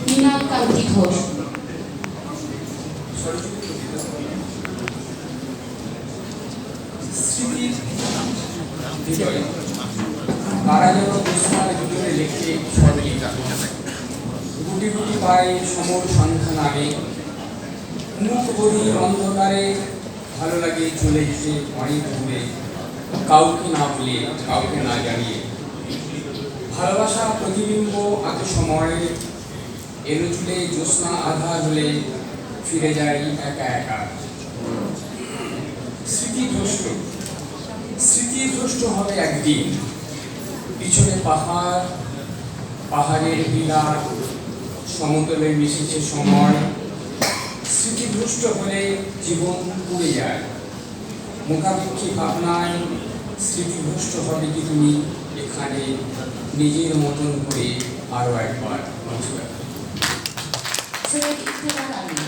মীনাকান্তি ঘোষ। স্মৃতির ভিতরে তারা যেন জ্যোৎস্নার ভিতরে লেখে সরলিতা, গুটি গুটি পায়ে সমর সন্ধ্যা নামে, মুখ করি অন্ধকারে, ভালো লাগে চলে যেতে অনেক দূরে, কাউকে না বলে কাউকে না জানিয়ে। ভালোবাসা প্রতিবিম্ব আগে সময়ে, এলো চুলে জ্যোৎস্না আধার হলে ফিরে যাই একা একা। স্মৃতিভ্রষ্ট স্মৃতিভ্রষ্ট হবে একদিন, পিছনে পাহাড়, পাহাড়ের বিলাপ, সমতলে মিশেছে সময়। স্মৃতিভ্রষ্ট হলে জীবন পুড়ে যায়, মুখাপেক্ষী ভাবনায়। স্মৃতিভ্রষ্ট হবে কি তুমি এখানে নিজের মতন করে আরো একবার। সৈয়দ ইফতেখার আলী।